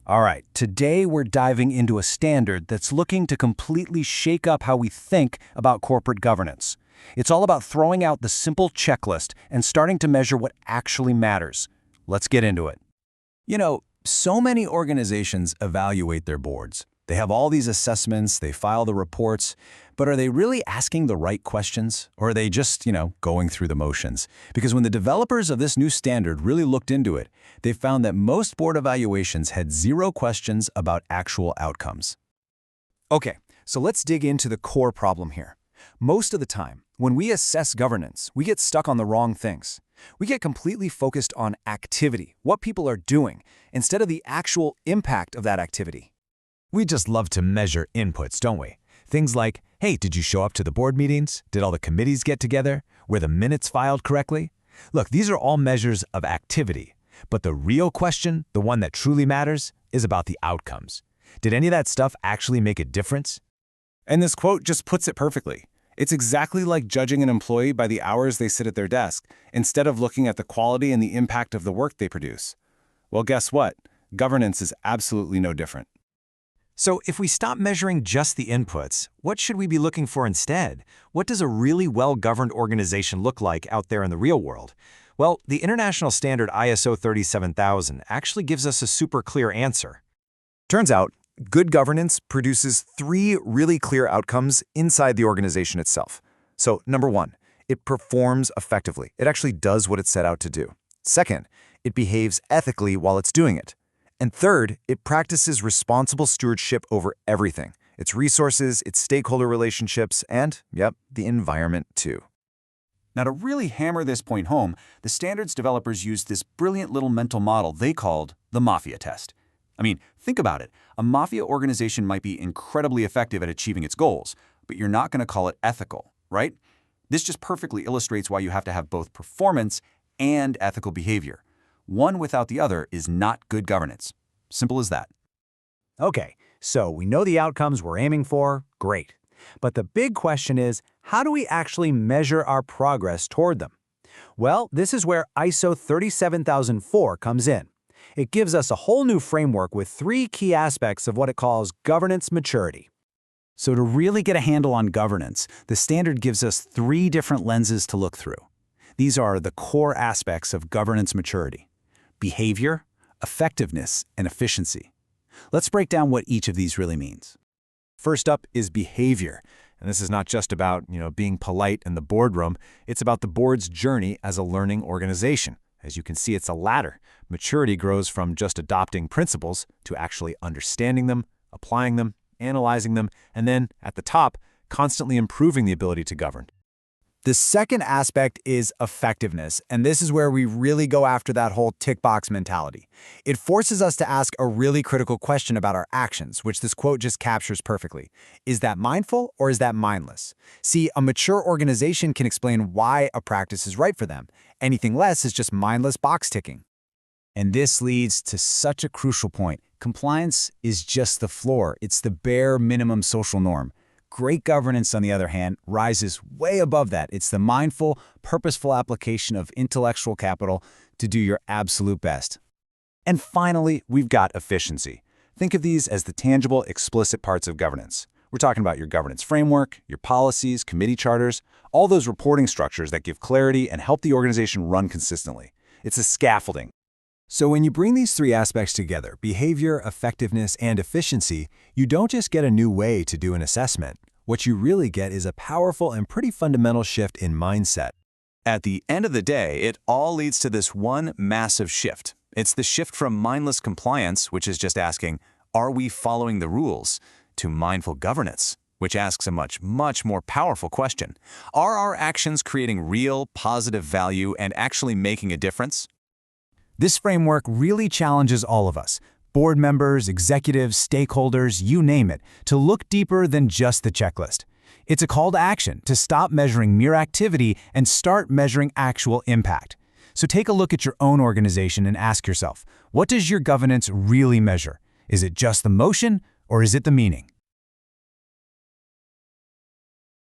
All right, today we're diving into a standard that's looking to completely shake up how we think about corporate governance. It's all about throwing out the simple checklist and starting to measure what actually matters. Let's get into it. So many organizations evaluate their boards. They have all these assessments, they file the reports, but are they really asking the right questions? Or are they just, going through the motions? Because when the developers of this new standard really looked into it, they found that most board evaluations had zero questions about actual outcomes. Okay, so let's dig into the core problem here. Most of the time, when we assess governance, we get stuck on the wrong things. We get completely focused on activity, what people are doing, instead of the actual impact of that activity. We just love to measure inputs, don't we? Things like, hey, did you show up to the board meetings? Did all the committees get together? Were the minutes filed correctly? Look, these are all measures of activity. But the real question, the one that truly matters, is about the outcomes. Did any of that stuff actually make a difference? And this quote just puts it perfectly. It's exactly like judging an employee by the hours they sit at their desk, instead of looking at the quality and the impact of the work they produce. Well, guess what? Governance is absolutely no different. So if we stop measuring just the inputs, what should we be looking for instead? What does a really well-governed organization look like out there in the real world? Well, the international standard ISO 37000 actually gives us a super clear answer. Turns out, good governance produces three really clear outcomes inside the organization itself. So, number one, it performs effectively. It actually does what it set out to do. Second, it behaves ethically while it's doing it. And third, it practices responsible stewardship over everything, its resources, its stakeholder relationships, and, the environment too. Now, to really hammer this point home, the standards developers used this brilliant little mental model they called the mafia test. I mean, think about it. A mafia organization might be incredibly effective at achieving its goals, but you're not going to call it ethical, right? This just perfectly illustrates why you have to have both performance and ethical behavior. One without the other is not good governance. Simple as that. Okay, so we know the outcomes we're aiming for, great. But the big question is, how do we actually measure our progress toward them? Well, this is where ISO 37004 comes in. It gives us a whole new framework with three key aspects of what it calls governance maturity. So to really get a handle on governance, the standard gives us three different lenses to look through. These are the core aspects of governance maturity: behavior, effectiveness, and efficiency. Let's break down what each of these really means. First up is behavior. And this is not just about, being polite in the boardroom. It's about the board's journey as a learning organization. As you can see, it's a ladder. Maturity grows from just adopting principles to actually understanding them, applying them, analyzing them, and then, at the top, constantly improving the ability to govern. The second aspect is effectiveness, and this is where we really go after that whole tick box mentality. It forces us to ask a really critical question about our actions, which this quote just captures perfectly. Is that mindful or is that mindless? See, a mature organization can explain why a practice is right for them. Anything less is just mindless box ticking. And this leads to such a crucial point. Compliance is just the floor. It's the bare minimum social norm. Great governance, on the other hand, rises way above that. It's the mindful, purposeful application of intellectual capital to do your absolute best. And finally, we've got efficiency. Think of these as the tangible, explicit parts of governance. We're talking about your governance framework, your policies, committee charters, all those reporting structures that give clarity and help the organization run consistently. It's a scaffolding. So when you bring these three aspects together, behavior, effectiveness, and efficiency, you don't just get a new way to do an assessment. What you really get is a powerful and pretty fundamental shift in mindset. At the end of the day, it all leads to this one massive shift. It's the shift from mindless compliance, which is just asking, are we following the rules, to mindful governance, which asks a much, much more powerful question. Are our actions creating real, positive value and actually making a difference? This framework really challenges all of us, board members, executives, stakeholders, you name it, to look deeper than just the checklist. It's a call to action to stop measuring mere activity and start measuring actual impact. So take a look at your own organization and ask yourself, what does your governance really measure? Is it just the motion or is it the meaning?